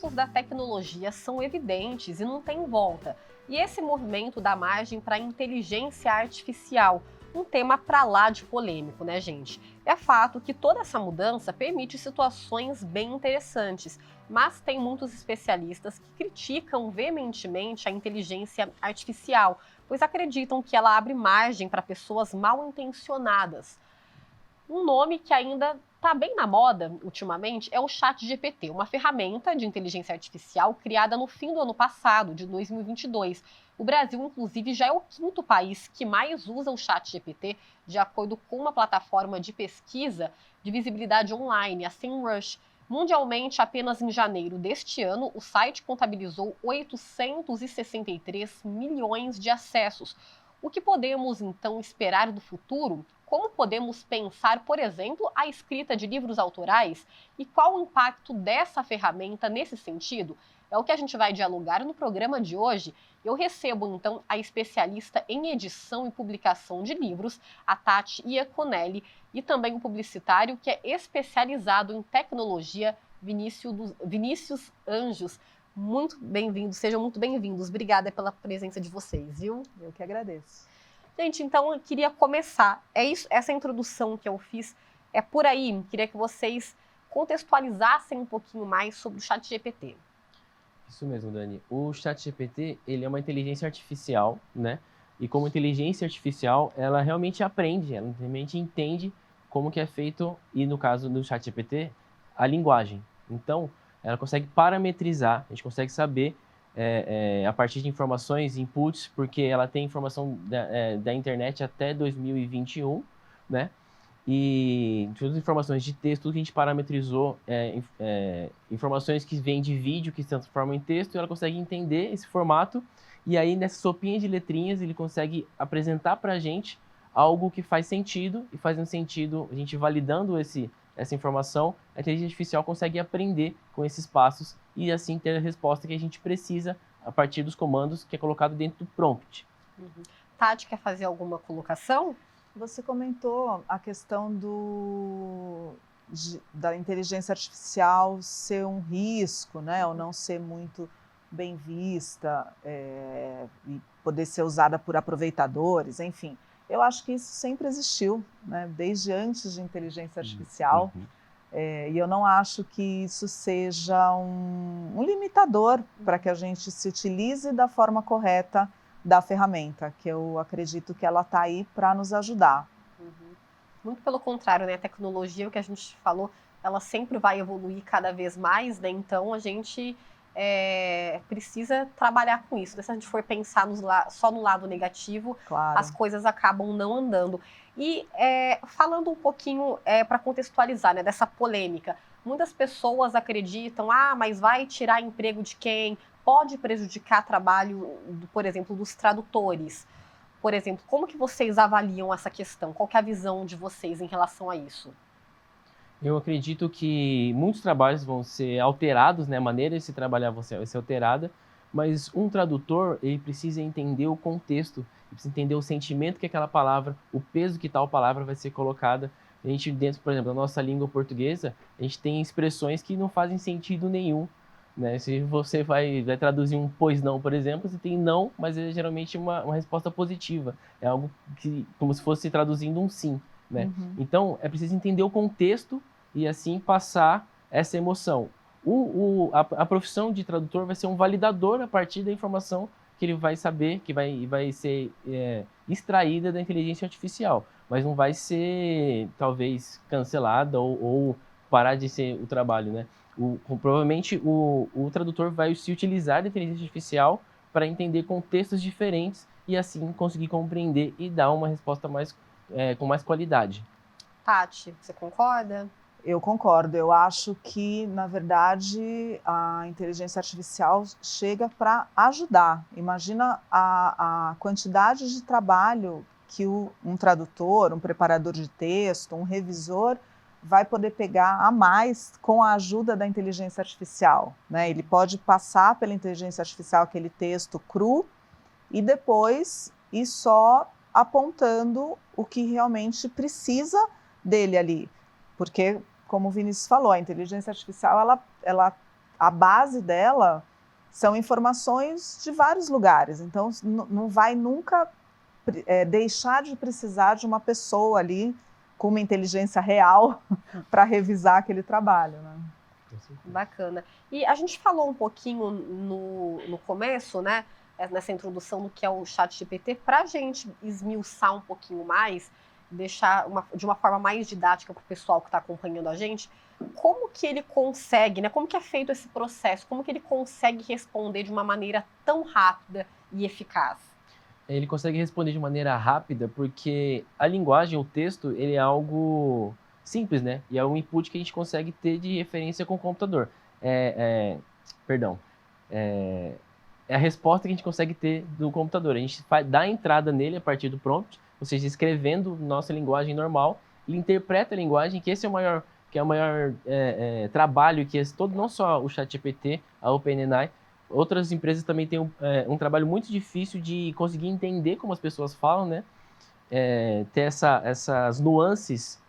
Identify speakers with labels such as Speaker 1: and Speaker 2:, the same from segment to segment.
Speaker 1: avanços da tecnologia são evidentes e não tem volta. E esse movimento dá margem para a inteligência artificial, um tema para lá de polêmico, né, gente? É fato que toda essa mudança permite situações bem interessantes, mas tem muitos especialistas que criticam veementemente a inteligência artificial, pois acreditam que ela abre margem para pessoas mal intencionadas. Um nome que ainda está bem na moda ultimamente é o ChatGPT, uma ferramenta de inteligência artificial criada no fim do ano passado, de 2022. O Brasil, inclusive, já é o quinto país que mais usa o ChatGPT, de acordo com uma plataforma de pesquisa de visibilidade online, a SEMrush. Mundialmente, apenas em janeiro deste ano, o site contabilizou 863 milhões de acessos. O que podemos, então, esperar do futuro? Como podemos pensar, por exemplo, a escrita de livros autorais e qual o impacto dessa ferramenta nesse sentido? É o que a gente vai dialogar no programa de hoje. Eu recebo, então, a especialista em edição e publicação de livros, a Tati Iaconelli, e também o publicitário que é especializado em tecnologia, Vinícius Anjos. Muito bem-vindos, sejam muito bem-vindos. Obrigada pela presença de vocês, viu?
Speaker 2: Eu que agradeço.
Speaker 1: Gente, então eu queria começar. É isso, essa introdução que eu fiz é por aí. Queria que vocês contextualizassem um pouquinho mais sobre o ChatGPT.
Speaker 3: Isso mesmo, Dani. O ChatGPT, ele é uma inteligência artificial, né? E como inteligência artificial, ela realmente aprende, ela realmente entende como que é feito, e no caso do ChatGPT, a linguagem. Então, ela consegue parametrizar, a gente consegue saber a partir de informações, inputs, porque ela tem informação da internet até 2021, né? E todas as informações de texto, tudo que a gente parametrizou, informações que vêm de vídeo, que se transformam em texto, e ela consegue entender esse formato, e aí nessa sopinha de letrinhas ele consegue apresentar para a gente algo que faz sentido, e fazendo sentido, a gente validando essa informação, a inteligência artificial consegue aprender com esses passos e assim ter a resposta que a gente precisa a partir dos comandos que é colocado dentro do prompt.
Speaker 1: Uhum. Tati, quer fazer alguma colocação?
Speaker 2: Você comentou a questão da inteligência artificial ser um risco, né, ou não ser muito bem vista, e poder ser usada por aproveitadores, enfim. Eu acho que isso sempre existiu, né, desde antes de inteligência artificial.
Speaker 3: Uhum.
Speaker 2: E eu não acho que isso seja um limitador para que a gente se utilize da forma correta da ferramenta, que eu acredito que ela está aí para nos ajudar.
Speaker 1: Uhum. Muito pelo contrário, né? A tecnologia, o que a gente falou, ela sempre vai evoluir cada vez mais, né? Então a gente precisa trabalhar com isso. Se a gente for pensar só no lado negativo,
Speaker 2: Claro.
Speaker 1: As coisas acabam não andando. E falando um pouquinho para contextualizar, né, dessa polêmica, muitas pessoas acreditam, mas vai tirar emprego de quem? Pode prejudicar trabalho, por exemplo, dos tradutores. Por exemplo, como que vocês avaliam essa questão? Qual que é a visão de vocês em relação a isso?
Speaker 3: Eu acredito que muitos trabalhos vão ser alterados, né? A maneira de se trabalhar vai ser alterada, mas um tradutor, ele precisa entender o contexto, ele precisa entender o sentimento que aquela palavra, o peso que tal palavra vai ser colocada. A gente, dentro, por exemplo, da nossa língua portuguesa, a gente tem expressões que não fazem sentido nenhum, né? Se você vai traduzir um pois não, por exemplo, você tem não, mas é geralmente uma resposta positiva. É algo que, como se fosse traduzindo um sim, né?
Speaker 2: Uhum.
Speaker 3: Então, é preciso entender o contexto e assim passar essa emoção. A profissão de tradutor vai ser um validador a partir da informação que ele vai saber, que vai ser extraída da inteligência artificial, mas não vai ser, talvez, cancelada ou parar de ser o trabalho, né? Provavelmente o tradutor vai se utilizar da inteligência artificial para entender contextos diferentes e assim conseguir compreender e dar uma resposta com mais qualidade.
Speaker 1: Tati, você concorda?
Speaker 2: Eu concordo. Eu acho que, na verdade, a inteligência artificial chega para ajudar. Imagina a quantidade de trabalho que um tradutor, um preparador de texto, um revisor vai poder pegar a mais com a ajuda da inteligência artificial, né? Ele pode passar pela inteligência artificial aquele texto cru e depois ir só apontando o que realmente precisa dele ali. Porque, como o Vinícius falou, a inteligência artificial ela a base dela são informações de vários lugares. Então, não vai nunca deixar de precisar de uma pessoa ali com uma inteligência real para revisar aquele trabalho, né?
Speaker 1: Bacana. E a gente falou um pouquinho no começo, né, nessa introdução do que é o ChatGPT, para a gente esmiuçar um pouquinho mais, deixar de uma forma mais didática para o pessoal que está acompanhando a gente, como que ele consegue, né, como que é feito esse processo, como que ele consegue responder de uma maneira tão rápida e eficaz?
Speaker 3: Ele consegue responder de maneira rápida porque a linguagem, o texto, ele é algo simples, né? E é um input que a gente consegue ter de referência com o computador. É a resposta que a gente consegue ter do computador. A gente dá a entrada nele a partir do prompt, ou seja, escrevendo nossa linguagem normal, ele interpreta a linguagem, que esse é o maior, trabalho que não só o ChatGPT, a OpenAI, outras empresas também têm um trabalho muito difícil de conseguir entender como as pessoas falam, né? Ter essas nuances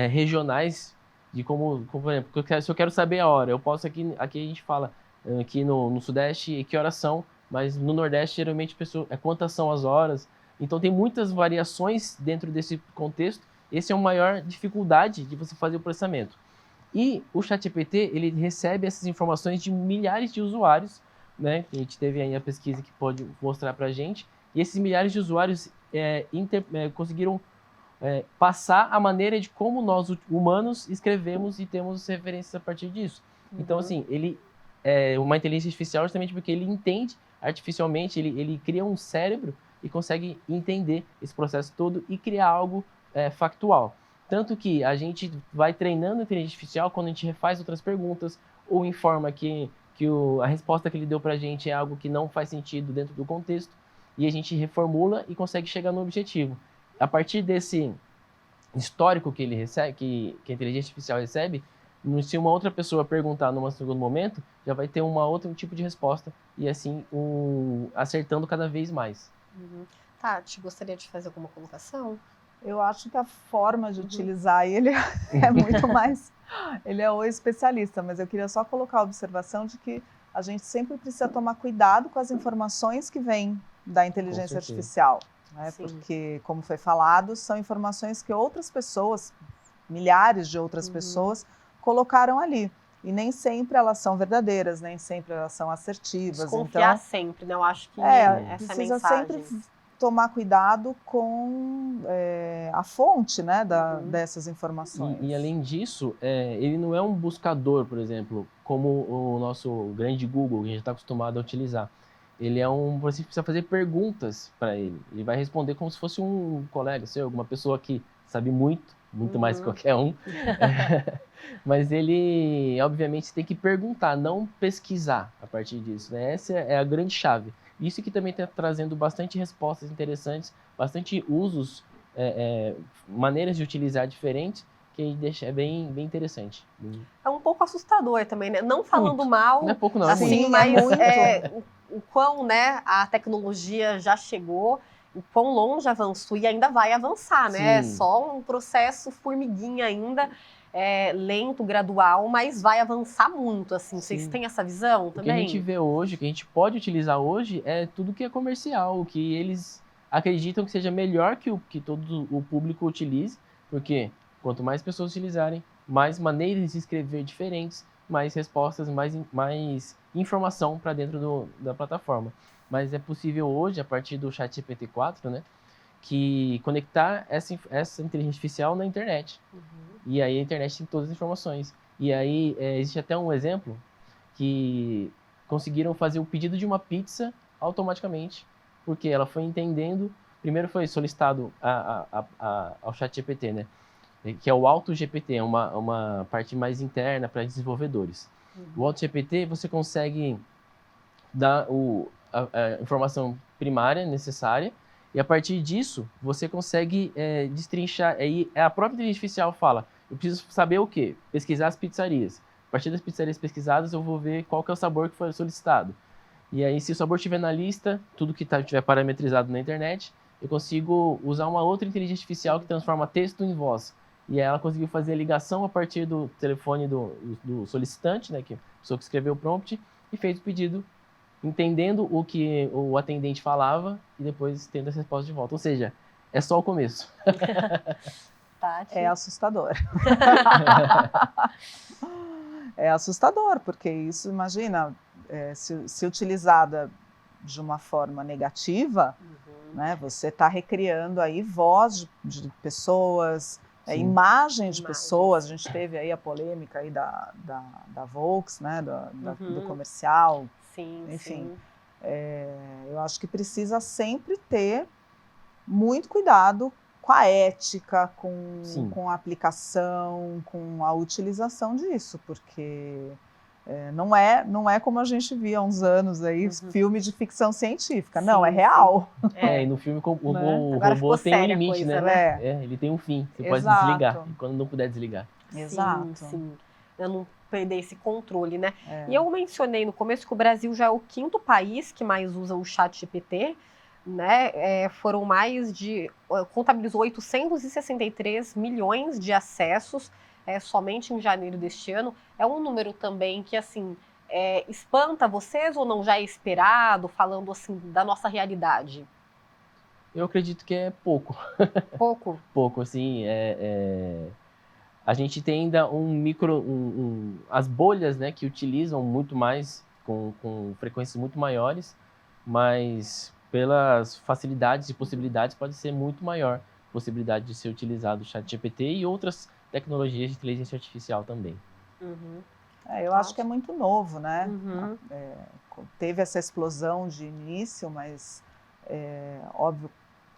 Speaker 3: regionais de como, por exemplo, se eu quero saber a hora, eu posso aqui a gente fala aqui no Sudeste que horas são, mas no Nordeste geralmente quantas são as horas. Então tem muitas variações dentro desse contexto. Esse é a maior dificuldade de você fazer o processamento. E o ChatGPT, ele recebe essas informações de milhares de usuários, né? A gente teve aí a pesquisa que pode mostrar para a gente. E esses milhares de usuários conseguiram passar a maneira de como nós, humanos, escrevemos e temos referências a partir disso. Uhum. Então, assim, ele é uma inteligência artificial justamente porque ele entende artificialmente, ele cria um cérebro e consegue entender esse processo todo e criar algo factual. Tanto que a gente vai treinando a inteligência artificial quando a gente refaz outras perguntas ou informa que a resposta que ele deu para a gente é algo que não faz sentido dentro do contexto e a gente reformula e consegue chegar no objetivo. A partir desse histórico que ele recebe, que a inteligência artificial recebe, se uma outra pessoa perguntar num segundo momento, já vai ter outro tipo de resposta e assim acertando cada vez mais.
Speaker 1: Uhum. Tati, gostaria de fazer alguma colocação?
Speaker 2: Eu acho que a forma de utilizar ele é muito mais... Ele é o especialista, mas eu queria só colocar a observação de que a gente sempre precisa tomar cuidado com as informações que vêm da inteligência artificial, né? Porque, como foi falado, são informações que outras pessoas, milhares de outras pessoas, colocaram ali. E nem sempre elas são verdadeiras, nem sempre elas são assertivas.
Speaker 1: Desconfiar
Speaker 2: então,
Speaker 1: sempre, né? Eu acho que essa
Speaker 2: precisa
Speaker 1: mensagem...
Speaker 2: sempre tomar cuidado com a fonte, né, dessas informações.
Speaker 3: E além disso, ele não é um buscador, por exemplo, como o nosso grande Google, que a gente está acostumado a utilizar. Ele você precisa fazer perguntas para ele. Ele vai responder como se fosse um colega seu, alguma pessoa que sabe muito mais que qualquer um. Mas ele, obviamente, tem que perguntar, não pesquisar a partir disso, né? Essa é a grande chave. Isso que também está trazendo bastante respostas interessantes, bastante usos, maneiras de utilizar diferentes, que deixa bem interessante.
Speaker 1: É um pouco assustador também, né? Não falando mal,
Speaker 3: não é pouco não,
Speaker 1: assim, mas o quão, né, a tecnologia já chegou, o quão longe avançou e ainda vai avançar, né? É só um processo formiguinha ainda, lento, gradual, mas vai avançar muito, assim. Vocês têm essa visão também?
Speaker 3: O que a gente vê hoje, o que a gente pode utilizar hoje, é tudo que é comercial, o que eles acreditam que seja melhor que todo o público utilize, porque quanto mais pessoas utilizarem, mais maneiras de escrever diferentes, mais respostas, mais informação para dentro da plataforma. Mas é possível hoje, a partir do ChatGPT 4, né, que conectar essa inteligência artificial na internet. E aí a internet tem todas as informações. E aí existe até um exemplo que conseguiram fazer o pedido de uma pizza automaticamente, porque ela foi entendendo. Primeiro foi solicitado ao ChatGPT, né, que é o AutoGPT, é uma parte mais interna para desenvolvedores. O AutoGPT você consegue dar a informação primária necessária e a partir disso você consegue destrinchar. Aí a própria inteligência artificial fala: eu preciso saber o quê? Pesquisar as pizzarias. A partir das pizzarias pesquisadas eu vou ver qual que é o sabor que foi solicitado. E aí, se o sabor estiver na lista, tudo que estiver parametrizado na internet, eu consigo usar uma outra inteligência artificial que transforma texto em voz. e ela conseguiu fazer a ligação a partir do telefone do solicitante, né, que a pessoa que escreveu o prompt, e fez o pedido, entendendo o que o atendente falava e depois tendo essa resposta de volta. Ou seja, é só o começo.
Speaker 1: Tati.
Speaker 2: É assustador. É assustador, porque isso, imagina, se utilizada de uma forma negativa, né, você está recriando aí voz de pessoas, imagens de pessoas. A gente teve aí a polêmica aí da Volks, né, do comercial.
Speaker 1: Sim,
Speaker 2: enfim.
Speaker 1: sim.
Speaker 2: Eu acho que precisa sempre ter muito cuidado com a ética, com a aplicação, com a utilização disso, porque não é como a gente via há uns anos aí, filme de ficção científica. Sim, não, é real.
Speaker 3: E no filme o robô tem um limite,
Speaker 1: coisa,
Speaker 3: né? Ele tem um fim, você pode desligar, e quando não puder desligar.
Speaker 2: Exato.
Speaker 1: Sim. Eu não perder esse controle, né? E eu mencionei no começo que o Brasil já é o 5º país que mais usa o ChatGPT, né? Contabilizou 863 milhões de acessos somente em janeiro deste ano. É um número também que, assim, espanta vocês ou não já é esperado, falando, assim, da nossa realidade?
Speaker 3: Eu acredito que é pouco.
Speaker 1: Pouco?
Speaker 3: Pouco, assim, a gente tem ainda as bolhas, né, que utilizam muito mais, com frequências muito maiores, mas pelas facilidades e possibilidades pode ser muito maior a possibilidade de ser utilizado o ChatGPT e outras tecnologias de inteligência artificial também.
Speaker 2: Eu acho que é muito novo, né? Teve essa explosão de início, mas óbvio,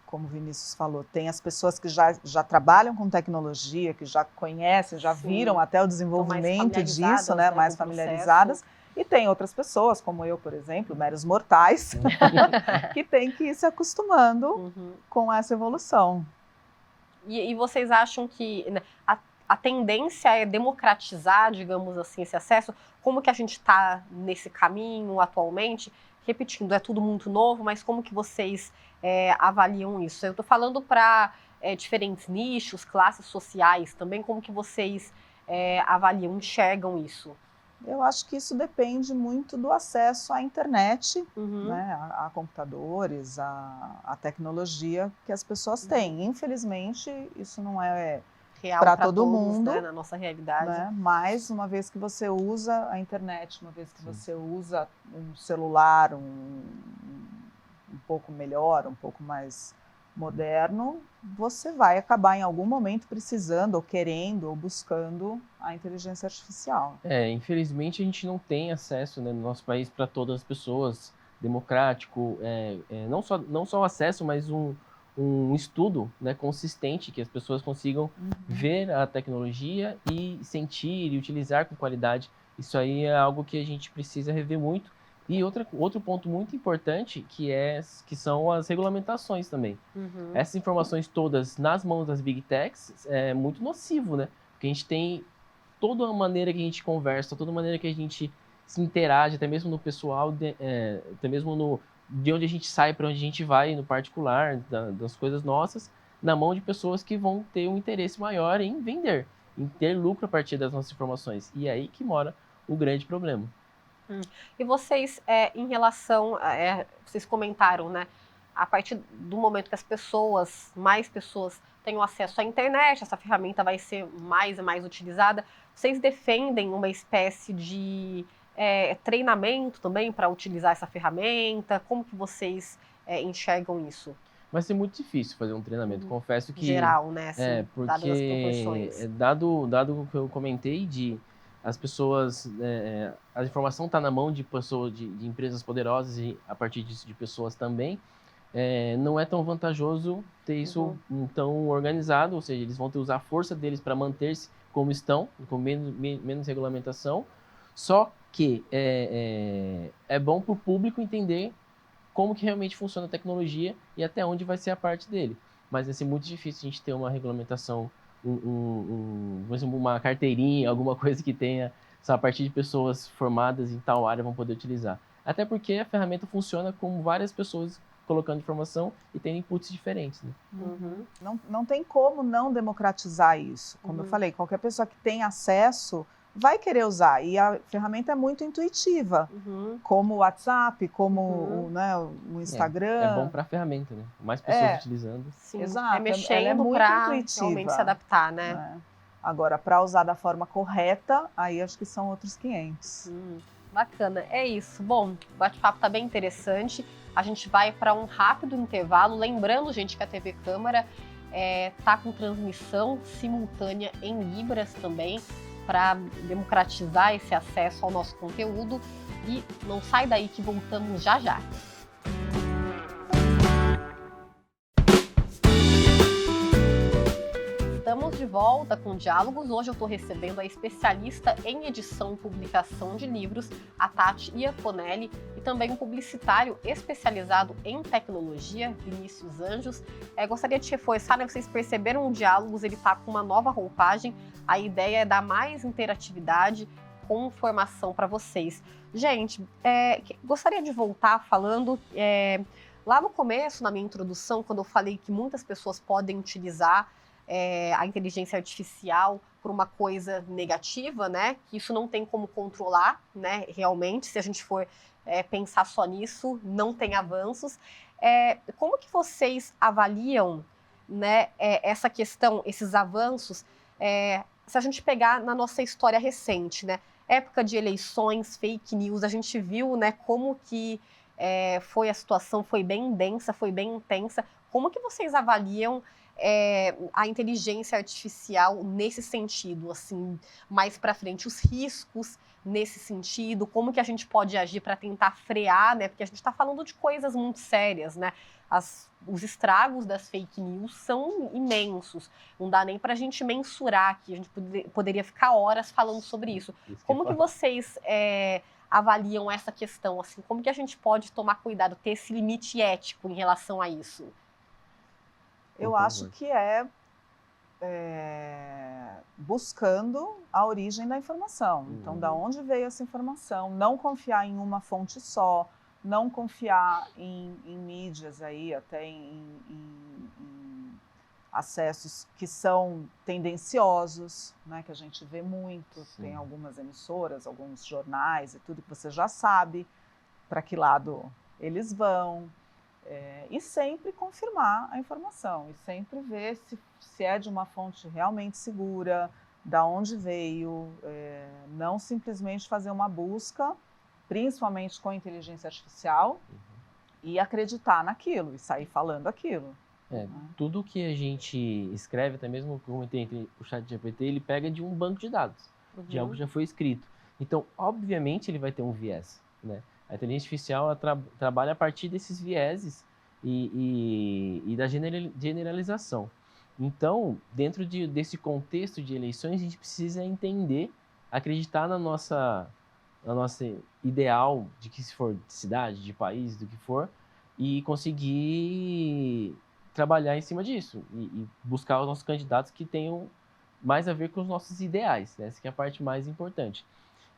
Speaker 2: como o Vinícius falou, tem as pessoas que já trabalham com tecnologia, que já conhecem, já viram até o desenvolvimento disso, né? Mais familiarizadas. E tem outras pessoas, como eu, por exemplo, meros mortais, que têm que ir se acostumando com essa evolução.
Speaker 1: E vocês acham que a tendência é democratizar, digamos assim, esse acesso? Como que a gente está nesse caminho atualmente? Repetindo, é tudo muito novo, mas como que vocês avaliam isso? Eu estou falando para diferentes nichos, classes sociais também, como que vocês avaliam, enxergam isso?
Speaker 2: Eu acho que isso depende muito do acesso à internet, né, a computadores, a tecnologia que as pessoas têm. Infelizmente, isso não é para todo mundo,
Speaker 1: né, na nossa realidade.
Speaker 2: Né? Mas uma vez que você usa a internet, uma vez que você usa um celular um pouco melhor, um pouco mais moderno, você vai acabar em algum momento precisando, ou querendo, ou buscando a inteligência artificial.
Speaker 3: Infelizmente a gente não tem acesso, né, no nosso país para todas as pessoas, democrático, não só o acesso, mas um estudo, né, consistente, que as pessoas consigam ver a tecnologia e sentir e utilizar com qualidade. Isso aí é algo que a gente precisa rever muito. E outro ponto muito importante que são as regulamentações também. Essas informações todas nas mãos das Big Techs é muito nocivo, né? Porque a gente tem toda a maneira que a gente conversa, toda a maneira que a gente se interage, até mesmo no pessoal, até mesmo de onde a gente sai para onde a gente vai, no particular, das coisas nossas, na mão de pessoas que vão ter um interesse maior em vender, em ter lucro a partir das nossas informações. E é aí que mora o grande problema.
Speaker 1: E vocês, em relação, vocês comentaram, né? A partir do momento que mais pessoas tenham acesso à internet, essa ferramenta vai ser mais e mais utilizada. Vocês defendem uma espécie de treinamento também para utilizar essa ferramenta? Como que vocês enxergam isso?
Speaker 3: Vai ser muito difícil fazer um treinamento, confesso que...
Speaker 1: Geral, né? Assim,
Speaker 3: porque
Speaker 1: dadas as proporções.
Speaker 3: Dado o que eu comentei as pessoas, a informação está na mão de pessoas, de empresas poderosas e a partir disso de pessoas também, não é tão vantajoso ter isso tão organizado, ou seja, eles vão ter que usar a força deles para manter-se como estão, com menos regulamentação, só que é bom para o público entender como que realmente funciona a tecnologia e até onde vai ser a parte dele. Mas vai ser muito difícil a gente ter uma regulamentação, uma carteirinha, alguma coisa que tenha só a partir de pessoas formadas em tal área vão poder utilizar. Até porque a ferramenta funciona com várias pessoas colocando informação e tendo inputs diferentes, né?
Speaker 2: Não tem como não democratizar isso. Como eu falei, qualquer pessoa que tem acesso vai querer usar. E a ferramenta é muito intuitiva, como o WhatsApp, como o Instagram.
Speaker 3: É bom para a ferramenta, né? Mais pessoas utilizando.
Speaker 1: Sim,
Speaker 2: Exato.
Speaker 1: é mexendo
Speaker 2: ela é muito
Speaker 1: para
Speaker 2: intuitiva,
Speaker 1: realmente se adaptar, né?
Speaker 2: Agora, para usar da forma correta, aí acho que são outros 500.
Speaker 1: Bacana, é isso. Bom, o bate-papo tá bem interessante. A gente vai para um rápido intervalo. Lembrando, gente, que a TV Câmara tá com transmissão simultânea em Libras também, para democratizar esse acesso ao nosso conteúdo. E não sai daí que voltamos já já. Estamos de volta com Diálogos. Hoje eu estou recebendo a especialista em edição e publicação de livros, a Tati Iaconelli, e também um publicitário especializado em tecnologia, Vinícius Anjos. Gostaria de reforçar, né, vocês perceberam o Diálogos, ele está com uma nova roupagem. A ideia é dar mais interatividade com informação para vocês. Gente, gostaria de voltar falando... lá no começo, na minha introdução, quando eu falei que muitas pessoas podem utilizar a inteligência artificial por uma coisa negativa, né? Que isso não tem como controlar, né? Realmente, se a gente for pensar só nisso, não tem avanços. Como que vocês avaliam, né, essa questão, esses avanços, se a gente pegar na nossa história recente, né? Época de eleições, fake news, a gente viu, né, como que foi a situação, foi bem densa, foi bem intensa. Como que vocês avaliam a inteligência artificial nesse sentido, assim, mais para frente, os riscos nesse sentido, como que a gente pode agir para tentar frear, né? Porque a gente está falando de coisas muito sérias, né? Os estragos das fake news são imensos, não dá nem para a gente mensurar aqui, a gente poderia ficar horas falando sobre isso. Como que vocês avaliam essa questão, assim, como que a gente pode tomar cuidado, ter esse limite ético em relação a isso?
Speaker 2: Eu acho que buscando a origem da informação. Então, da onde veio essa informação? Não confiar em uma fonte só, não confiar em mídias aí, até em acessos que são tendenciosos, né, que a gente vê muito. Sim. Tem algumas emissoras, alguns jornais e tudo que você já sabe para que lado eles vão. E sempre confirmar a informação, e sempre ver se é de uma fonte realmente segura, da onde veio, não simplesmente fazer uma busca, principalmente com inteligência artificial, e acreditar naquilo, e sair falando aquilo.
Speaker 3: Tudo que a gente escreve, até mesmo como tem o ChatGPT, ele pega de um banco de dados, de algo que já foi escrito. Então, obviamente, ele vai ter um viés, né? A inteligência artificial ela trabalha a partir desses vieses e da generalização. Então, dentro desse contexto de eleições, a gente precisa entender, acreditar na nossa ideal de que se for de cidade, de país, do que for, e conseguir trabalhar em cima disso e buscar os nossos candidatos que tenham mais a ver com os nossos ideais, né? Essa que é a parte mais importante.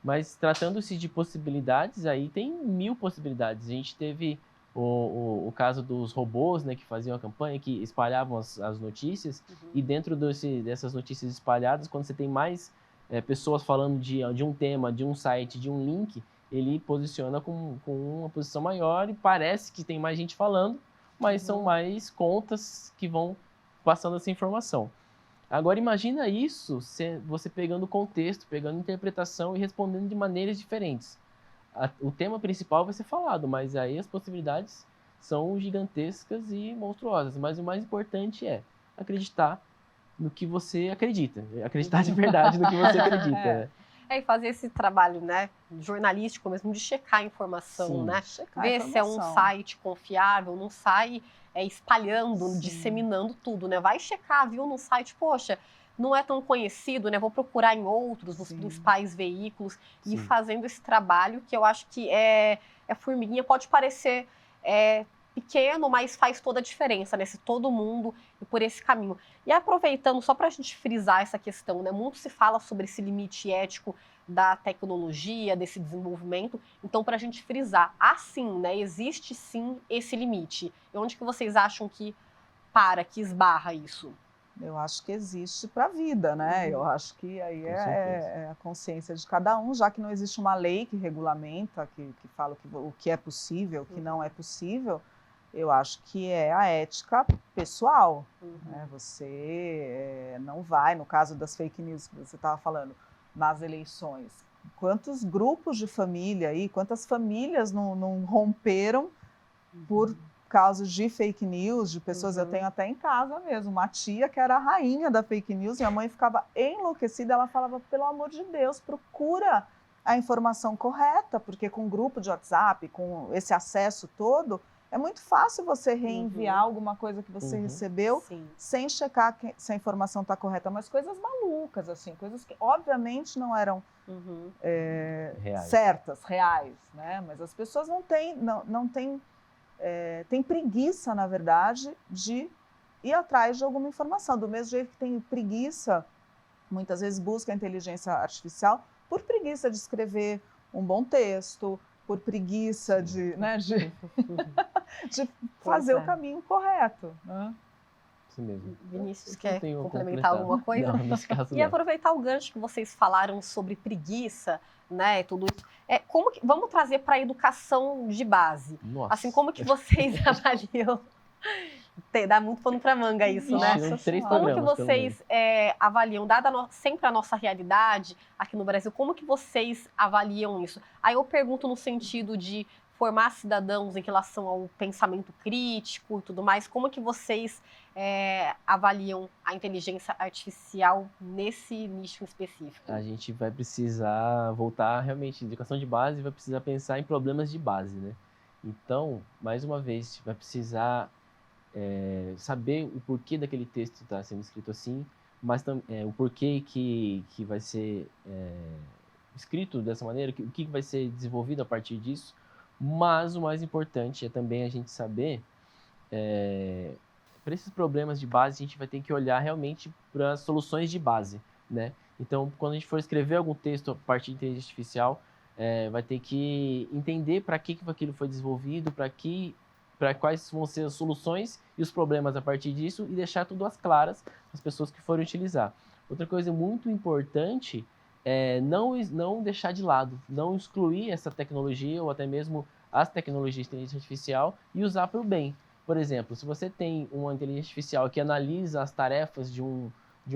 Speaker 3: Mas tratando-se de possibilidades, aí tem 1000 possibilidades. A gente teve o caso dos robôs, né, que faziam a campanha, que espalhavam as notícias, e dentro dessas notícias espalhadas, quando você tem mais pessoas falando de um tema, de um site, de um link, ele posiciona com uma posição maior e parece que tem mais gente falando, mas são mais contas que vão passando essa informação. Agora imagina isso, você pegando contexto, pegando interpretação e respondendo de maneiras diferentes. O tema principal vai ser falado, mas aí as possibilidades são gigantescas e monstruosas. Mas o mais importante é acreditar no que você acredita, acreditar de verdade no que você acredita.
Speaker 1: E fazer esse trabalho, né, jornalístico mesmo, de checar a informação, Sim, né? Ver se é um site confiável, não sai espalhando, Sim. disseminando tudo, né? Vai checar, viu, no site, poxa, não é tão conhecido, né? Vou procurar em outros, nos principais veículos, e ir fazendo esse trabalho que eu acho que é formiguinha, pode parecer pequeno, mas faz toda a diferença, né? Se todo mundo ir por esse caminho. E aproveitando, só para a gente frisar essa questão, né? Muito se fala sobre esse limite ético da tecnologia, desse desenvolvimento. Então, para a gente frisar, assim, né, existe sim esse limite. E onde que vocês acham que que esbarra isso?
Speaker 2: Eu acho que existe para a vida, né? Eu acho que aí é a consciência de cada um, já que não existe uma lei que regulamenta, que fala o que é possível, o que não é possível. Eu acho que é a ética pessoal. Né? Você não vai, no caso das fake news que você estava falando, nas eleições, quantos grupos de família aí, quantas famílias não romperam por causa de fake news, de pessoas, eu tenho até em casa mesmo, uma tia que era a rainha da fake news, minha mãe ficava enlouquecida, ela falava, pelo amor de Deus, procura a informação correta, porque com o grupo de WhatsApp, com esse acesso todo, é muito fácil você reenviar alguma coisa que você recebeu sem checar se a informação está correta, mas coisas malucas, assim, coisas que obviamente não eram certas, reais, né? Mas as pessoas não têm preguiça, na verdade, de ir atrás de alguma informação. Do mesmo jeito que tem preguiça, muitas vezes busca a inteligência artificial por preguiça de escrever um bom texto, por preguiça de fazer o caminho correto. Né?
Speaker 3: Isso mesmo.
Speaker 1: Vinícius, quer complementar alguma coisa?
Speaker 3: Não, nesse caso
Speaker 1: E aproveitar o gancho que vocês falaram sobre preguiça, né, tudo isso. Vamos trazer para a educação de base.
Speaker 3: Nossa.
Speaker 1: Assim, como que vocês avaliam? Dá muito pano para manga isso, né? Como que vocês avaliam, dada sempre a nossa realidade aqui no Brasil, como que vocês avaliam isso? Aí eu pergunto no sentido de formar cidadãos em relação ao pensamento crítico e tudo mais, como que vocês avaliam a inteligência artificial nesse nicho específico?
Speaker 3: A gente vai precisar voltar realmente, educação de base, vai precisar pensar em problemas de base, né? Então, mais uma vez, vai precisar saber o porquê daquele texto está sendo escrito assim, mas o porquê que vai ser escrito dessa maneira, o que vai ser desenvolvido a partir disso. Mas o mais importante é também a gente saber, para esses problemas de base, a gente vai ter que olhar realmente para as soluções de base, né? Então, quando a gente for escrever algum texto a partir de inteligência artificial, vai ter que entender para que aquilo foi desenvolvido, para quais vão ser as soluções e os problemas a partir disso e deixar tudo às claras para as pessoas que forem utilizar. Outra coisa muito importante é não deixar de lado, não excluir essa tecnologia ou até mesmo as tecnologias de inteligência artificial e usar para o bem. Por exemplo, se você tem uma inteligência artificial que analisa as tarefas de um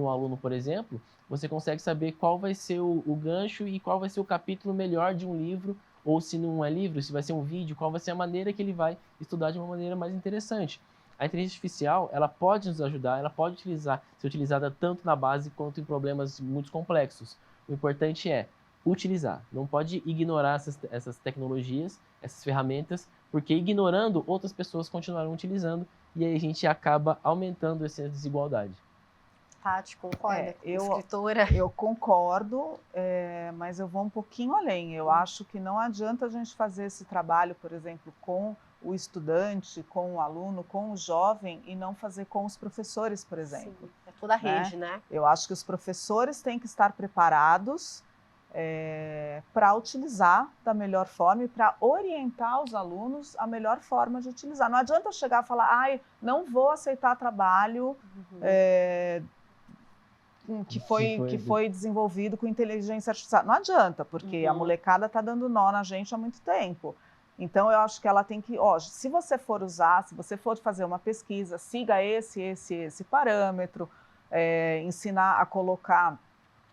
Speaker 3: aluno, por exemplo, você consegue saber qual vai ser o gancho e qual vai ser o capítulo melhor de um livro, ou se não é livro, se vai ser um vídeo, qual vai ser a maneira que ele vai estudar de uma maneira mais interessante. A inteligência artificial, ela pode nos ajudar, ela pode ser utilizada tanto na base quanto em problemas muito complexos. O importante é utilizar, não pode ignorar essas tecnologias, essas ferramentas, porque ignorando, outras pessoas continuarão utilizando e aí a gente acaba aumentando essa desigualdade.
Speaker 1: Tati, concorda? Escritora?
Speaker 2: Eu concordo, mas eu vou um pouquinho além. Eu acho que não adianta a gente fazer esse trabalho, por exemplo, com o estudante, com o aluno, com o jovem e não fazer com os professores, por exemplo.
Speaker 1: Sim, é toda a rede, né?
Speaker 2: Eu acho que os professores têm que estar preparados para utilizar da melhor forma e para orientar os alunos a melhor forma de utilizar. Não adianta chegar e falar, não vou aceitar trabalho que foi desenvolvido com inteligência artificial. Não adianta, porque a molecada está dando nó na gente há muito tempo. Então, eu acho que ela tem que, se você for usar, se você for fazer uma pesquisa, siga esse parâmetro, ensinar a colocar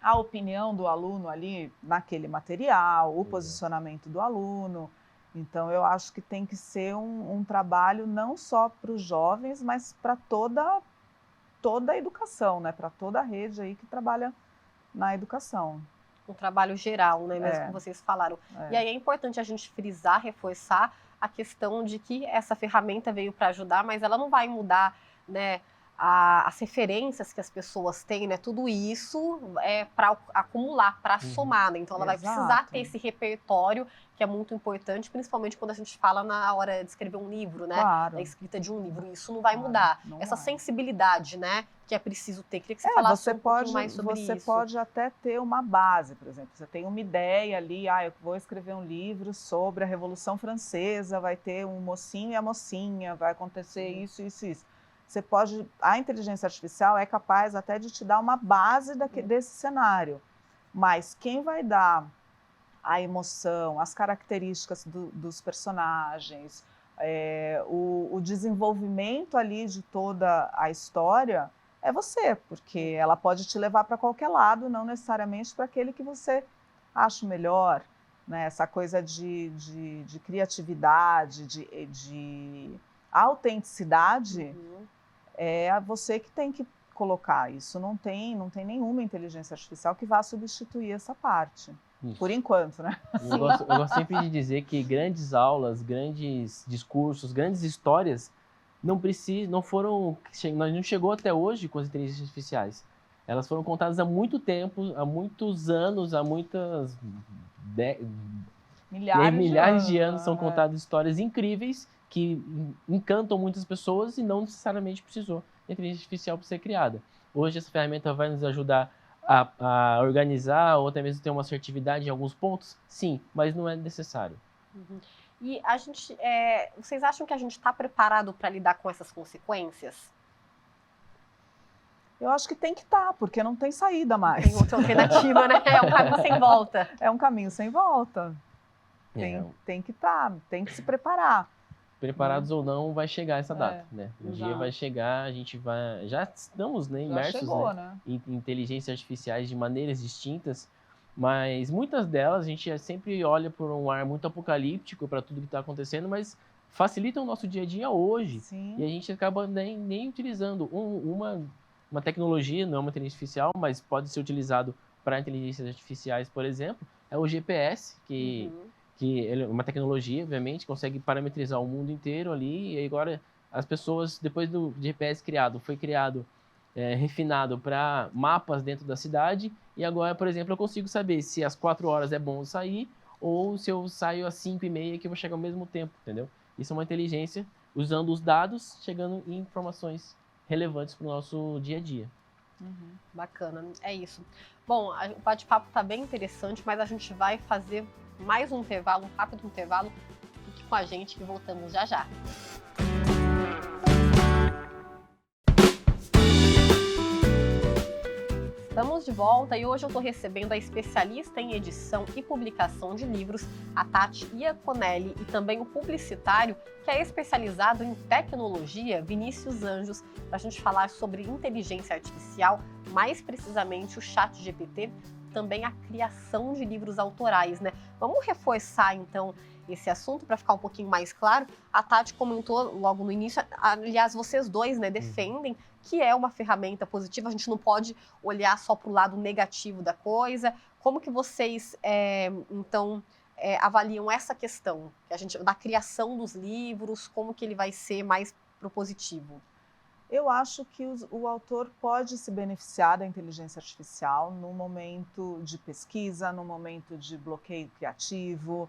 Speaker 2: a opinião do aluno ali naquele material, o posicionamento do aluno. Então, eu acho que tem que ser um trabalho não só para os jovens, mas para toda a educação, né? Para toda a rede aí que trabalha na educação.
Speaker 1: Um trabalho geral, né? Mesmo que vocês falaram. E aí é importante a gente frisar, reforçar a questão de que essa ferramenta veio para ajudar, mas ela não vai mudar, né, as referências que as pessoas têm, né? Tudo isso é para acumular, para somar, né? Então ela vai precisar ter esse repertório que é muito importante, principalmente quando a gente fala na hora de escrever um livro, né?
Speaker 2: Claro.
Speaker 1: Da escrita de um livro. Isso não vai mudar.
Speaker 2: Não
Speaker 1: essa
Speaker 2: vai.
Speaker 1: sensibilidade, né? Que é preciso ter. Queria que você falasse um pouquinho mais sobre isso.
Speaker 2: Você pode até ter uma base, por exemplo. Você tem uma ideia ali, eu vou escrever um livro sobre a Revolução Francesa, vai ter um mocinho e a mocinha, vai acontecer isso, isso, isso. Você pode, a inteligência artificial é capaz até de te dar uma base desse cenário, mas quem vai dar a emoção, as características dos personagens, o desenvolvimento ali de toda a história é você, porque ela pode te levar para qualquer lado, não necessariamente para aquele que você acha melhor, né? Essa coisa de criatividade, de autenticidade, é você que tem que colocar. Isso não tem nenhuma inteligência artificial que vá substituir essa parte. Isso. Por enquanto, né?
Speaker 3: Eu gosto sempre de dizer que grandes aulas, grandes discursos, grandes histórias não chegou até hoje com as inteligências artificiais. Elas foram contadas há muito tempo, há muitos anos, há muitas milhares de anos são contadas histórias incríveis que encantam muitas pessoas e não necessariamente precisou da inteligência artificial para ser criada. Hoje essa ferramenta vai nos ajudar a organizar ou até mesmo ter uma assertividade em alguns pontos? Sim, mas não é necessário.
Speaker 1: E a gente, vocês acham que a gente está preparado para lidar com essas consequências?
Speaker 2: Eu acho que tem que estar, porque não tem saída mais.
Speaker 1: Tem outra alternativa, né? É um caminho sem volta.
Speaker 2: É um caminho sem volta. Tem que estar, tem que se preparar.
Speaker 3: Preparados ou não, vai chegar essa data, né? Um dia vai chegar, a gente vai... Já estamos, né, imersos em inteligências artificiais de maneiras distintas, mas muitas delas a gente sempre olha por um ar muito apocalíptico para tudo que está acontecendo, mas facilitam o nosso dia a dia hoje.
Speaker 2: Sim.
Speaker 3: E a gente acaba nem utilizando uma tecnologia, não é uma inteligência artificial, mas pode ser utilizado para inteligências artificiais, por exemplo, é o GPS, que é uma tecnologia, obviamente, consegue parametrizar o mundo inteiro ali, e agora as pessoas, depois do GPS foi criado, refinado para mapas dentro da cidade, e agora, por exemplo, eu consigo saber se às 4 horas é bom sair, ou se eu saio às 5h30 que eu vou chegar ao mesmo tempo, entendeu? Isso é uma inteligência usando os dados, chegando em informações relevantes para o nosso dia a dia.
Speaker 1: Bacana, é isso. Bom, o bate-papo está bem interessante, mas a gente vai fazer mais um intervalo, um rápido intervalo. Fique com a gente que voltamos já já. Estamos de volta e hoje eu estou recebendo a especialista em edição e publicação de livros, a Tati Iaconelli, e também o publicitário que é especializado em tecnologia, Vinícius Anjos, para a gente falar sobre inteligência artificial, mais precisamente o ChatGPT, também a criação de livros autorais, né? Vamos reforçar, então, esse assunto para ficar um pouquinho mais claro. A Tati comentou logo no início, aliás, vocês dois, né, defendem que é uma ferramenta positiva, a gente não pode olhar só para o lado negativo da coisa. Como que vocês, então, avaliam essa questão da criação dos livros, como que ele vai ser mais propositivo?
Speaker 2: Eu acho que o autor pode se beneficiar da inteligência artificial no momento de pesquisa, no momento de bloqueio criativo,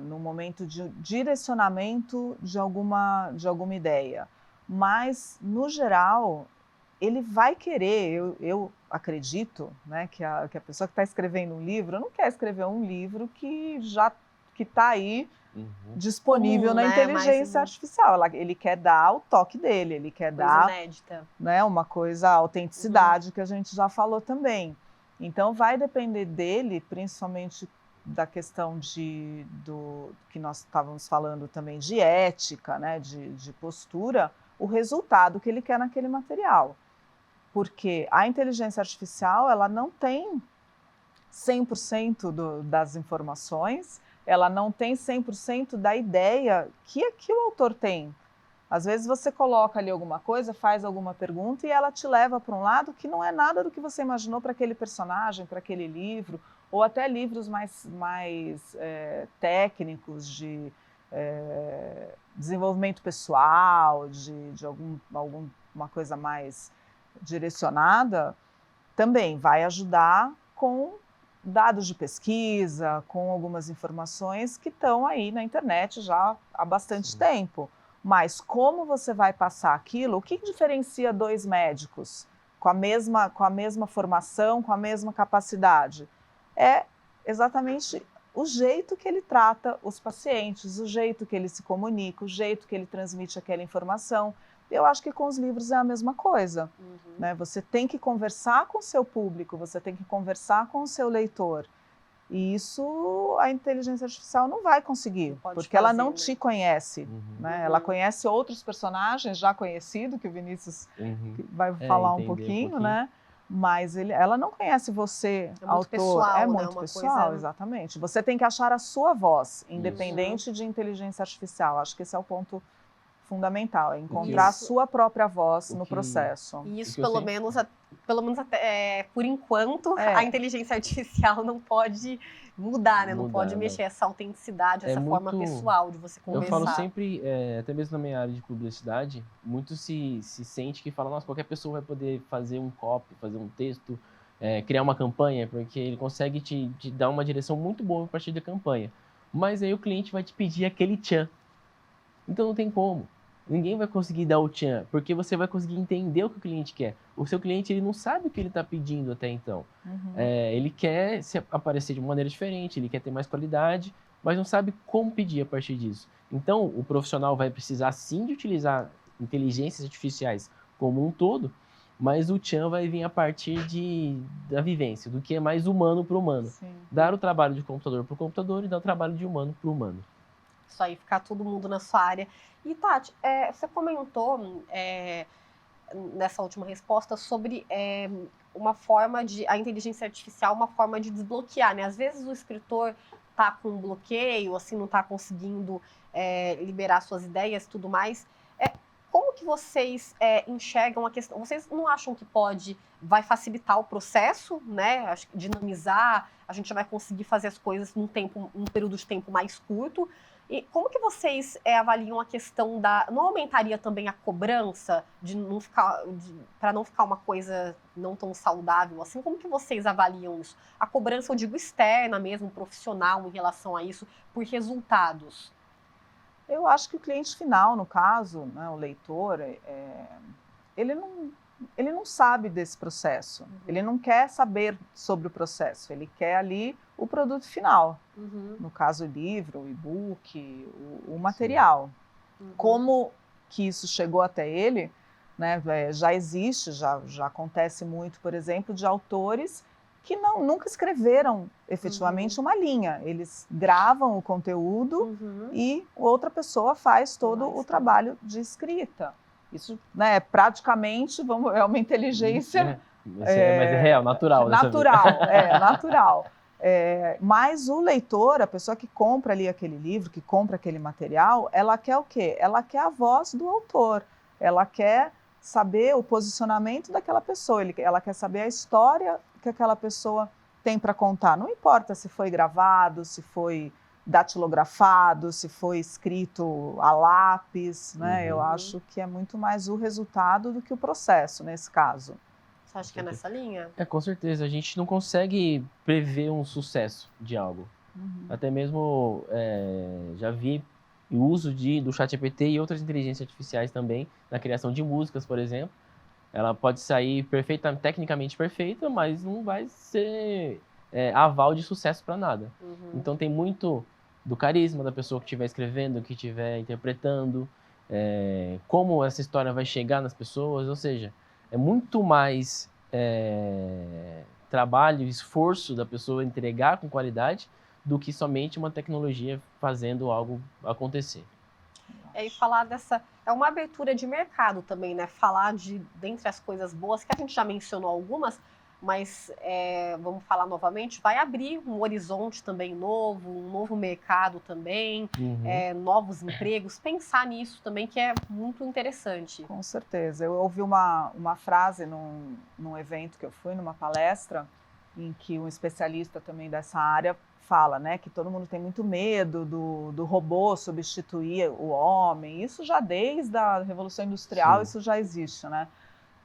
Speaker 2: no momento de direcionamento de alguma ideia. Mas, no geral, ele vai querer, eu acredito, né, que a pessoa que está escrevendo um livro não quer escrever um livro que está aí disponível na inteligência artificial. Ele quer dar o toque dele, ele quer dar
Speaker 1: inédita,
Speaker 2: né, uma coisa, a autenticidade que a gente já falou também. Então vai depender dele, principalmente da questão que nós estávamos falando também de ética, né, de postura, o resultado que ele quer naquele material. Porque a inteligência artificial, ela não tem 100% das informações, ela não tem 100% da ideia que o autor tem. Às vezes você coloca ali alguma coisa, faz alguma pergunta e ela te leva para um lado que não é nada do que você imaginou para aquele personagem, para aquele livro, ou até livros mais técnicos de desenvolvimento pessoal, de algum uma coisa mais direcionada, também vai ajudar com dados de pesquisa, com algumas informações que estão aí na internet já há bastante tempo. Mas como você vai passar aquilo, o que diferencia dois médicos com a mesma formação, com a mesma capacidade? É exatamente o jeito que ele trata os pacientes, o jeito que ele se comunica, o jeito que ele transmite aquela informação. Eu acho que com os livros é a mesma coisa. Né? Você tem que conversar com o seu público, você tem que conversar com o seu leitor. E isso a inteligência artificial não vai conseguir, porque ela não te conhece. Né? Ela conhece outros personagens já conhecidos, que o Vinícius vai falar um pouquinho, né? Mas ela não conhece você, autor.
Speaker 1: Pessoal,
Speaker 2: é
Speaker 1: né?
Speaker 2: muito pessoal, exatamente. Você tem que achar a sua voz, independente de inteligência artificial. Acho que esse é o ponto fundamental, é encontrar a sua própria voz no processo.
Speaker 1: E isso, pelo menos até, por enquanto, a inteligência artificial não pode mudar, né? Não pode mexer essa autenticidade, essa forma pessoal de você conversar.
Speaker 3: Eu falo sempre, até mesmo na minha área de publicidade, muito se sente que fala, nossa, qualquer pessoa vai poder fazer um copy, fazer um texto, criar uma campanha, porque ele consegue te dar uma direção muito boa a partir da campanha. Mas aí o cliente vai te pedir aquele tchan. Então não tem como. Ninguém vai conseguir dar o tchan, porque você vai conseguir entender o que o cliente quer. O seu cliente, ele não sabe o que ele está pedindo até então. Ele quer aparecer de uma maneira diferente, ele quer ter mais qualidade, mas não sabe como pedir a partir disso. Então, o profissional vai precisar sim de utilizar inteligências artificiais como um todo, mas o tchan vai vir a partir da vivência, do que é mais humano para o humano. Dar o trabalho de computador para o computador e dar o trabalho de humano para o humano.
Speaker 1: Isso aí, ficar todo mundo na sua área. E, Tati, você comentou nessa última resposta sobre a inteligência artificial, uma forma de desbloquear, né? Às vezes o escritor está com um bloqueio, assim, não está conseguindo liberar suas ideias e tudo mais. Como que vocês enxergam a questão? Vocês não acham que vai facilitar o processo, né? Acho que dinamizar, a gente vai conseguir fazer as coisas num período de tempo mais curto. E como que vocês avaliam a questão não aumentaria também a cobrança para não ficar uma coisa não tão saudável assim? Como que vocês avaliam isso? A cobrança, eu digo, externa mesmo, profissional em relação a isso, por resultados?
Speaker 2: Eu acho que o cliente final, no caso, né, o leitor, ele não sabe desse processo. Ele não quer saber sobre o processo. Ele quer ali o produto final. No caso, o livro, o e-book, o material. Como que isso chegou até ele, né, já existe, já acontece muito, por exemplo, de autores que nunca escreveram efetivamente uma linha. Eles gravam o conteúdo e outra pessoa faz todo o trabalho de escrita. Isso, né, praticamente é uma inteligência...
Speaker 3: Mas é real, natural.
Speaker 2: Natural. Mas o leitor, a pessoa que compra ali aquele livro, que compra aquele material, ela quer o quê? Ela quer a voz do autor. Ela quer saber o posicionamento daquela pessoa. Ela quer saber a história que aquela pessoa tem para contar. Não importa se foi gravado, se foi datilografado, se foi escrito a lápis, né? Eu acho que é muito mais o resultado do que o processo nesse caso.
Speaker 1: Você acha que é nessa linha?
Speaker 3: Com certeza. A gente não consegue prever um sucesso de algo. Até mesmo já vi o uso do ChatGPT e outras inteligências artificiais também na criação de músicas, por exemplo. Ela pode sair tecnicamente perfeita, mas não vai ser aval de sucesso para nada. Então tem muito do carisma da pessoa que estiver escrevendo, que estiver interpretando, como essa história vai chegar nas pessoas, ou seja, é muito mais trabalho e esforço da pessoa entregar com qualidade do que somente uma tecnologia fazendo algo acontecer.
Speaker 1: E falar é uma abertura de mercado também, né? Falar dentre as coisas boas, que a gente já mencionou algumas, mas vamos falar novamente, vai abrir um horizonte também novo, um novo mercado também, novos empregos, pensar nisso também, que é muito interessante.
Speaker 2: Com certeza. Eu ouvi uma frase num evento que eu fui, numa palestra, em que um especialista também dessa área fala, né, que todo mundo tem muito medo do robô substituir o homem. Isso já desde a Revolução Industrial,
Speaker 3: Sim.
Speaker 2: isso já existe, né?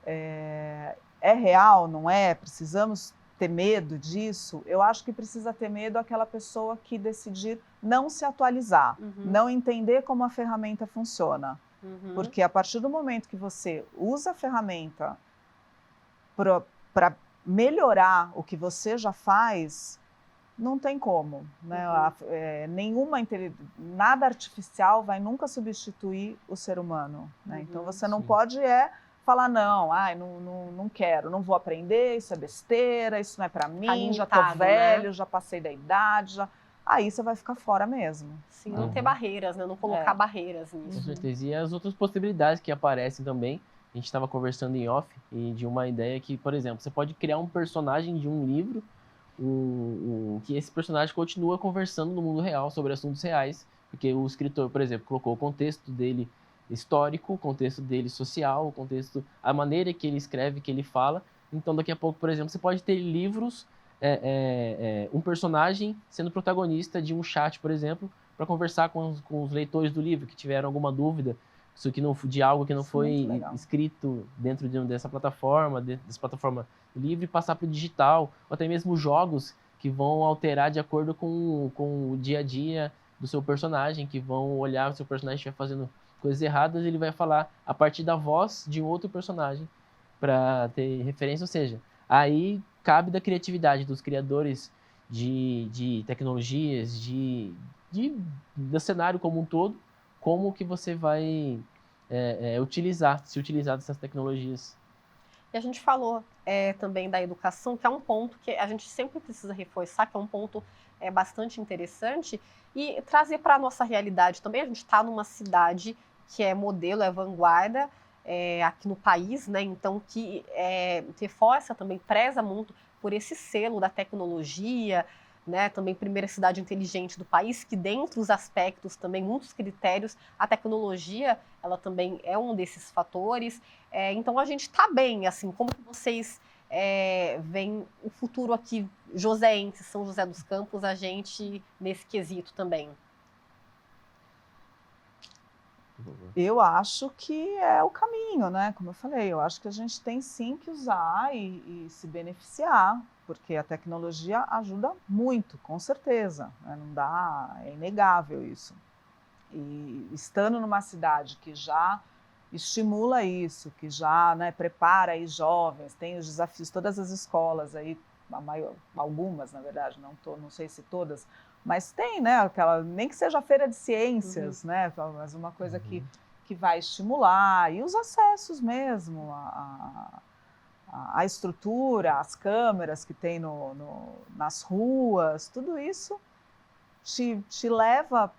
Speaker 2: É real, não é? Precisamos ter medo disso? Eu acho que precisa ter medo aquela pessoa que decidir não se atualizar, não entender como a ferramenta funciona. Porque a partir do momento que você usa a ferramenta para melhorar o que você já faz, não tem como, né? Nada artificial vai nunca substituir o ser humano, né? Então você não pode falar não quero, não vou aprender, isso é besteira, isso não é para mim, já tô velho, né? Já passei da idade, aí você vai ficar fora mesmo.
Speaker 1: Sim, não ter barreiras, né? Não colocar barreiras nisso.
Speaker 3: Com certeza. E as outras possibilidades que aparecem também, a gente estava conversando em off, e de uma ideia que, por exemplo, você pode criar um personagem de um livro, que esse personagem continua conversando no mundo real sobre assuntos reais, porque o escritor, por exemplo, colocou o contexto dele histórico, o contexto dele social, o contexto, a maneira que ele escreve, que ele fala. Então, daqui a pouco, por exemplo, você pode ter livros, um personagem sendo protagonista de um chat, por exemplo, para conversar com os leitores do livro que tiveram alguma dúvida de algo que não foi escrito dentro dessa plataforma livre, passar para o digital, ou até mesmo jogos que vão alterar de acordo com o dia a dia do seu personagem, que vão olhar, se o personagem estiver fazendo coisas erradas, ele vai falar a partir da voz de um outro personagem para ter referência, ou seja, aí cabe da criatividade dos criadores de tecnologias, do cenário como um todo, como que você vai se utilizar dessas tecnologias.
Speaker 1: E a gente falou também da educação, que é um ponto que a gente sempre precisa reforçar, que é um ponto bastante interessante, e trazer para a nossa realidade também. A gente está numa cidade que é modelo, é vanguarda aqui no país, né? Então que reforça também, preza muito por esse selo da tecnologia, né, também primeira cidade inteligente do país, que dentre os aspectos também, muitos critérios, a tecnologia, ela também é um desses fatores. Então a gente está bem, assim, como que vocês veem o futuro aqui, joseense, São José dos Campos, a gente nesse quesito também?
Speaker 2: Eu acho que é o caminho, né? Como eu falei, eu acho que a gente tem sim que usar e se beneficiar, porque a tecnologia ajuda muito, com certeza, né? Não dá, é inegável isso. E estando numa cidade que já estimula isso, que já, né, prepara aí jovens, tem os desafios, todas as escolas aí, algumas na verdade, não sei se todas, mas tem, né, nem que seja a feira de ciências, né, mas uma coisa que vai estimular, e os acessos mesmo, a estrutura, as câmeras que tem nas ruas, tudo isso te leva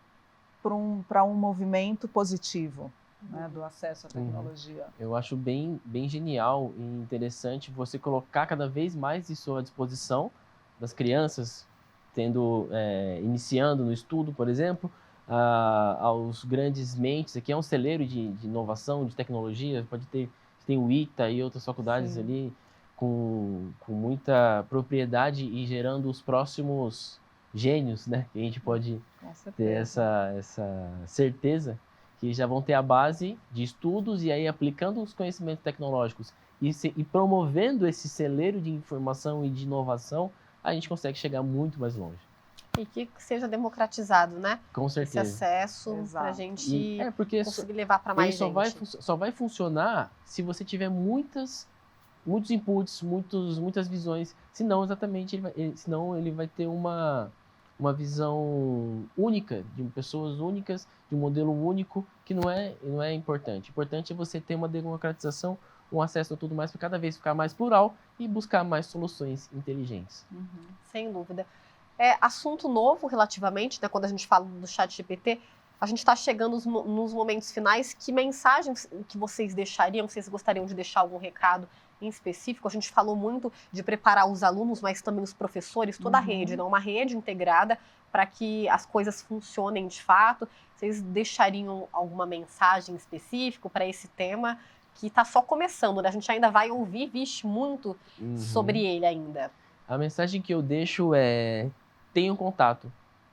Speaker 2: para um movimento positivo, né, do acesso à tecnologia.
Speaker 3: Eu acho bem genial e interessante você colocar cada vez mais isso à disposição das crianças, iniciando no estudo, por exemplo, aos grandes mentes. Aqui é um celeiro de inovação, de tecnologia, tem o ITA e outras faculdades ali com muita propriedade e gerando os próximos gênios, né? Que a gente pode ter essa certeza que já vão ter a base de estudos e aí aplicando os conhecimentos tecnológicos e promovendo esse celeiro de informação e de inovação, a gente consegue chegar muito mais longe.
Speaker 1: E que seja democratizado, né?
Speaker 3: Com certeza.
Speaker 1: Esse acesso para a gente conseguir levar para mais gente.
Speaker 3: Só vai funcionar se você tiver muitos inputs, muitas visões, senão ele vai ter uma visão única, de pessoas únicas, de um modelo único, que não é importante. O importante é você ter uma democratização, um acesso a tudo mais, para cada vez ficar mais plural e buscar mais soluções inteligentes.
Speaker 1: Sem dúvida. Assunto novo relativamente, né, quando a gente fala do ChatGPT, a gente está chegando nos momentos finais. Que mensagens que vocês deixariam? Vocês gostariam de deixar algum recado em específico? A gente falou muito de preparar os alunos, mas também os professores, toda a rede, né? Uma rede integrada para que as coisas funcionem de fato. Vocês deixariam alguma mensagem específica para esse tema que está só começando, né? A gente ainda vai ouvir, muito sobre ele ainda.
Speaker 3: A mensagem que eu deixo é: tenha um contato,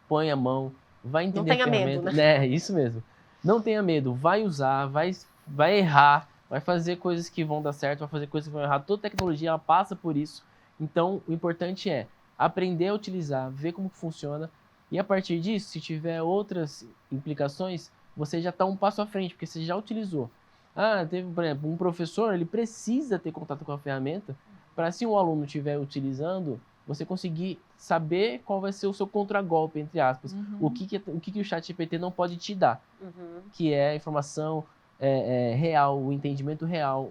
Speaker 3: põe a mão, vai entender
Speaker 1: Não tenha
Speaker 3: a ferramenta.
Speaker 1: medo, né?
Speaker 3: É, isso mesmo. Não tenha medo, vai usar, vai errar, vai fazer coisas que vão dar certo, vai fazer coisas que vão errar. Toda tecnologia, ela passa por isso. Então, o importante é aprender a utilizar, ver como funciona, e a partir disso, se tiver outras implicações, você já está um passo à frente, porque você já utilizou. Teve, por exemplo, um professor, ele precisa ter contato com a ferramenta para, se um aluno estiver utilizando, você conseguir saber qual vai ser o seu contragolpe, entre aspas. O que o ChatGPT não pode te dar, que é a informação real, o entendimento real,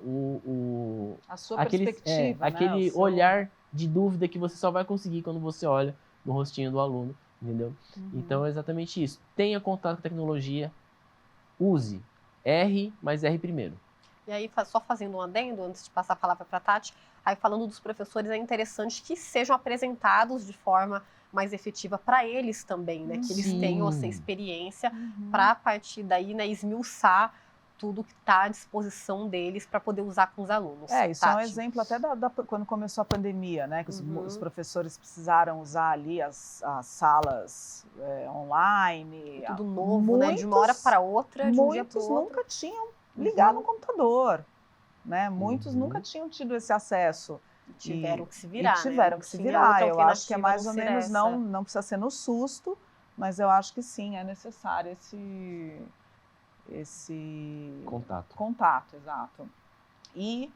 Speaker 2: a sua perspectiva, né?
Speaker 3: aquele olhar de dúvida que você só vai conseguir quando você olha no rostinho do aluno, entendeu? Então é exatamente isso. Tenha contato com a tecnologia, use. R, mas R primeiro.
Speaker 1: E aí, só fazendo um adendo, antes de passar a palavra para a Tati, aí falando dos professores, é interessante que sejam apresentados de forma mais efetiva para eles também, né? Que eles tenham essa experiência para, a partir daí, né, esmiuçar tudo que está à disposição deles para poder usar com os alunos.
Speaker 2: Isso Tati. É um exemplo até quando começou a pandemia, né? Que os professores precisaram usar ali as salas online.
Speaker 1: Tudo novo, né? De uma hora para outra, de um dia para o outro.
Speaker 2: Muitos nunca tinham ligado um computador, né? Muitos nunca tinham tido esse acesso.
Speaker 1: Tiveram que se virar,
Speaker 2: tiveram que se virar. Eu acho que é mais ou menos, não precisa ser no susto, mas eu acho que sim, é necessário esse contato, exato. E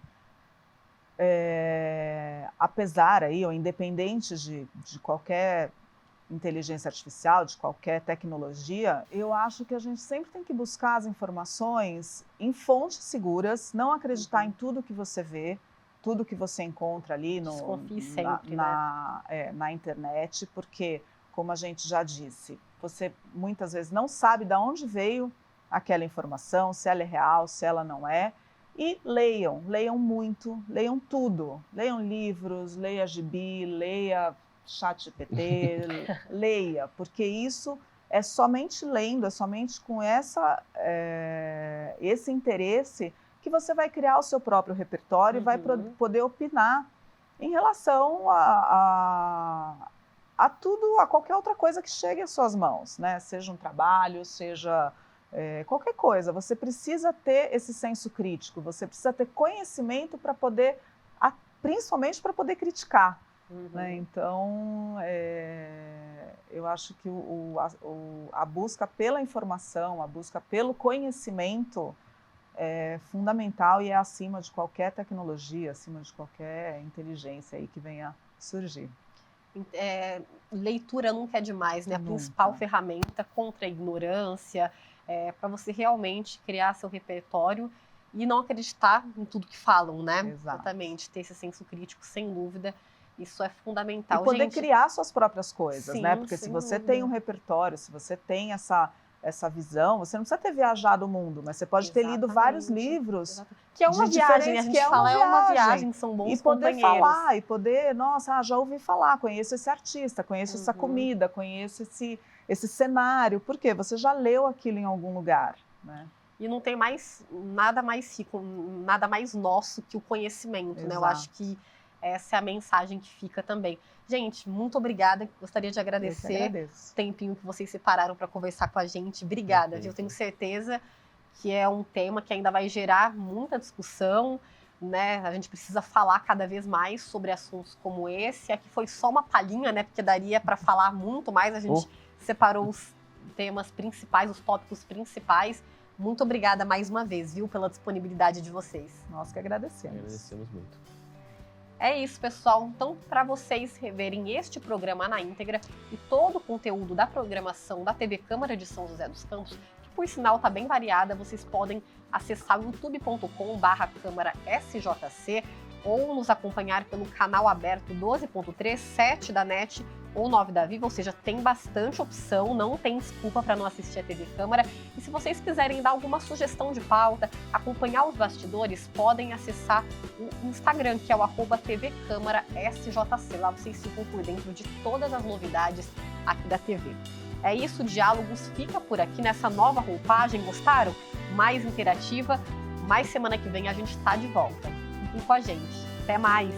Speaker 2: apesar aí, ou independente de qualquer inteligência artificial, de qualquer tecnologia, eu acho que a gente sempre tem que buscar as informações em fontes seguras, não acreditar em tudo que você vê, tudo que você encontra ali
Speaker 1: Desconfie sempre,
Speaker 2: na internet, porque, como a gente já disse, você muitas vezes não sabe de onde veio aquela informação, se ela é real, se ela não é. E leiam muito, leiam tudo. Leiam livros, leia gibi, leia ChatGPT, leia, porque isso é somente lendo, é somente com esse interesse que você vai criar o seu próprio repertório e vai poder opinar em relação a tudo, a qualquer outra coisa que chegue às suas mãos, né? Seja um trabalho, seja qualquer coisa. Você precisa ter esse senso crítico, você precisa ter conhecimento para poder, principalmente para poder criticar. Né? Então, eu acho que a busca pela informação, a busca pelo conhecimento é fundamental e é acima de qualquer tecnologia, acima de qualquer inteligência aí que venha surgir.
Speaker 1: Leitura nunca é demais, né? A principal ferramenta contra a ignorância, para você realmente criar seu repertório e não acreditar em tudo que falam, né?
Speaker 2: Exato.
Speaker 1: Exatamente, ter esse senso crítico, sem dúvida, isso é fundamental.
Speaker 2: E poder criar suas próprias coisas, né? Porque se você tem um repertório, se você tem essa visão, você não precisa ter viajado o mundo, mas você pode ter lido vários livros.
Speaker 1: Que é uma viagem, a gente fala, é uma viagem, são bons
Speaker 2: e poder
Speaker 1: companheiros.
Speaker 2: Falar, e poder, nossa, já ouvi falar, conheço esse artista, conheço essa comida, conheço esse cenário, porque você já leu aquilo em algum lugar, né?
Speaker 1: E não tem nada mais rico, nada mais nosso que o conhecimento, né? Eu acho que essa é a mensagem que fica também. Gente, muito obrigada. Gostaria de agradecer o tempinho que vocês separaram para conversar com a gente. Obrigada. Eu tenho certeza que é um tema que ainda vai gerar muita discussão, né? A gente precisa falar cada vez mais sobre assuntos como esse. Aqui foi só uma palhinha, né? Porque daria para falar muito mais. A gente separou os temas principais, os tópicos principais. Muito obrigada mais uma vez, viu, pela disponibilidade de vocês.
Speaker 2: Nós que agradecemos.
Speaker 3: Agradecemos muito.
Speaker 1: É isso, pessoal. Então, para vocês reverem este programa na íntegra e todo o conteúdo da programação da TV Câmara de São José dos Campos, que por sinal está bem variada, vocês podem acessar o youtube.com/câmara-sjc ou nos acompanhar pelo canal aberto 12.3, 7 da NET ou 9 da Viva, ou seja, tem bastante opção, não tem desculpa para não assistir a TV Câmara. E se vocês quiserem dar alguma sugestão de pauta, acompanhar os bastidores, podem acessar o Instagram, que é o @tvcâmara-sjc. Lá vocês ficam por dentro de todas as novidades aqui da TV. É isso, Diálogos fica por aqui nessa nova roupagem. Gostaram? Mais interativa, mais semana que vem a gente está de volta. Fiquem com a gente. Até mais!